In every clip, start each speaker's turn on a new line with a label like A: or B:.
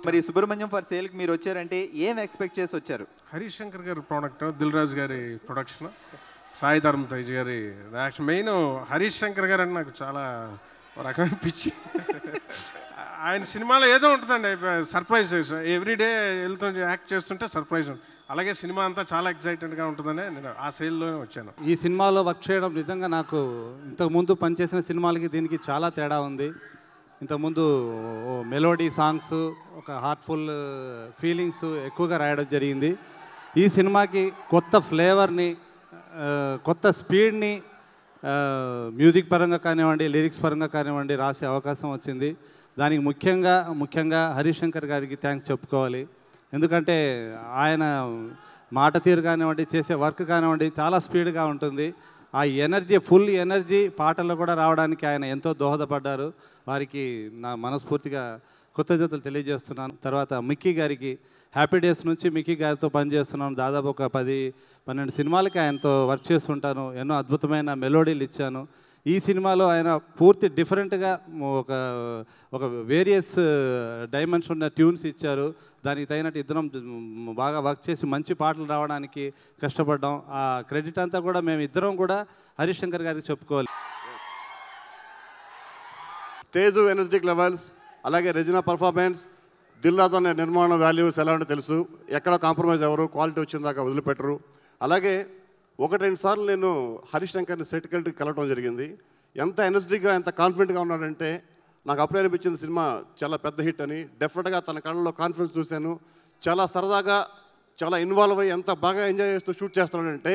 A: మరి సుబ్రహ్మణ్యం ఫర్ సేల్కి మీరు వచ్చారంటే ఏం ఎక్స్పెక్ట్ చేసి వచ్చారు?
B: హరీష్ శంకర్ గారి ప్రోడక్ట్, దిల్ రాజు గారి ప్రొడక్షన్, సాయి ధర్మ తేజ్ గారి యాక్షన్. మెయిన్ హరీష్ శంకర్ గారు అని నాకు చాలా రకమైన పిచ్చి. ఆయన సినిమాలో ఏదో ఉంటుందండి, సర్ప్రైజ్. ఎవ్రీడే వెళ్తుంటే యాక్ట్ చేస్తుంటే సర్ప్రైజ్ ఉంటుంది. అలాగే సినిమా అంతా చాలా ఎక్సైటెడ్గా ఉంటుందని నేను ఆ సేల్లోనే వచ్చాను.
C: ఈ సినిమాలో వర్క్ చేయడం నిజంగా నాకు ఇంతకుముందు పనిచేసిన సినిమాలకి దీనికి చాలా తేడా ఉంది. ఇంతకుముందు మెలోడీ సాంగ్స్, ఒక హార్ట్ఫుల్ ఫీలింగ్స్ ఎక్కువగా రాయడం జరిగింది. ఈ సినిమాకి కొత్త ఫ్లేవర్ని, కొత్త స్పీడ్ని మ్యూజిక్ పరంగా కానివ్వండి, లిరిక్స్ పరంగా కానివ్వండి రాసే అవకాశం వచ్చింది. దానికి ముఖ్యంగా హరీష్ శంకర్ గారికి థ్యాంక్స్ చెప్పుకోవాలి. ఎందుకంటే ఆయన మాట తీరు కానివ్వండి, చేసే వర్క్ కానివ్వండి చాలా స్పీడ్గా ఉంటుంది. ఆ ఎనర్జీ, ఫుల్ ఎనర్జీ పాటల్లో కూడా రావడానికి ఆయన ఎంతో దోహదపడ్డారు. వారికి నా మనస్ఫూర్తిగా కృతజ్ఞతలు తెలియజేస్తున్నాను. తర్వాత మిక్కీ గారికి, హ్యాపీ డేస్ నుంచి మిక్కీ గారితో పనిచేస్తున్నాను. దాదాపు ఒక 10-12 సినిమాలకి ఆయనతో వర్క్ చేస్తుంటాను. ఎన్నో అద్భుతమైన మెలోడీలు ఇచ్చాను. ఈ సినిమాలో ఆయన పూర్తి డిఫరెంట్గా ఒక వేరియస్ డైమెన్షన్ ఉన్న ట్యూన్స్ ఇచ్చారు. దానికి తగినట్టు ఇద్దరం బాగా వర్క్ చేసి మంచి పాటలు రావడానికి కష్టపడ్డాం. ఆ క్రెడిట్ అంతా కూడా మేము ఇద్దరం కూడా హరీష్ శంకర్ గారికి చెప్పుకోవాలి.
D: తేజు ఎనర్జెటిక్ లెవెల్స్, అలాగే రెజినా పర్ఫార్మెన్స్, దిల్ రాజు అనే నిర్మాణ వాల్యూస్ ఎలా ఉంటే తెలుసు. ఎక్కడ కాంప్రమైజ్ ఎవరు, క్వాలిటీ వచ్చిన దాకా వదిలిపెట్టరు. అలాగే 1-2 సార్లు నేను హరీష్ శంకర్ని సెట్కి వెళ్ళి కలవడం జరిగింది. ఎంత ఎనర్జెటిక్గా, ఎంత కాన్ఫిడెంట్గా ఉన్నాడంటే నాకు అప్పుడే అనిపించింది సినిమా చాలా పెద్ద హిట్ అని. డెఫినెట్గా తన కళ్ళలో కాన్ఫిడెన్స్ చూశాను. చాలా సరదాగా, చాలా ఇన్వాల్వ్ అయ్యి ఎంత బాగా ఎంజాయ్ చేస్తూ షూట్ చేస్తున్నాడంటే,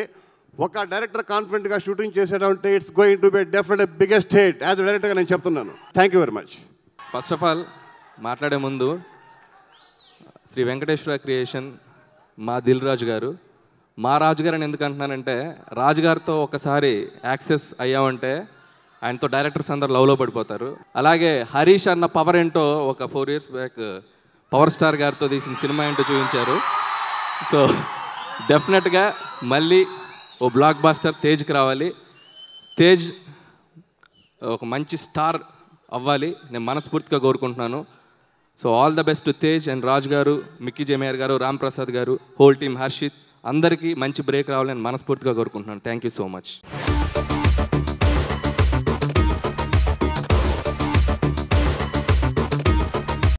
D: ఒక డైరెక్టర్ కాన్ఫిడెంట్గా షూటింగ్ చేసేటంటే it's going to be definite biggest hit. As డైరెక్టర్గా నేను చెప్తున్నాను. Thank you very much.
E: First of all మాట్లాడే ముందు శ్రీ వెంకటేశ్వర క్రియేషన్, మా దిల్ రాజు గారు, మా రాజుగారు అని ఎందుకు అంటున్నానంటే, రాజుగారితో ఒకసారి యాక్సెస్ అయ్యామంటే ఆయనతో డైరెక్టర్స్ అందరు లవ్లో పడిపోతారు. అలాగే హరీష్ అన్న పవర్ ఏంటో ఒక 4 years బ్యాక్ పవర్ స్టార్ గారితో తీసిన సినిమా ఏంటో చూపించారు. సో డెఫినెట్గా మళ్ళీ ఓ బ్లాక్ బాస్టర్ తేజ్కి రావాలి. తేజ్ ఒక మంచి స్టార్ అవ్వాలి నేను మనస్ఫూర్తిగా కోరుకుంటున్నాను. So all the best to Tej and Raju గారు, మిక్కీ జమేయర్ గారు, రామ్ ప్రసాద్ గారు, హోల్ టీమ్, హర్షిత్, అందరికీ మంచి బ్రేక్ రావాలని మనస్ఫూర్తిగా కోరుకుంటున్నాను. Thank you so much.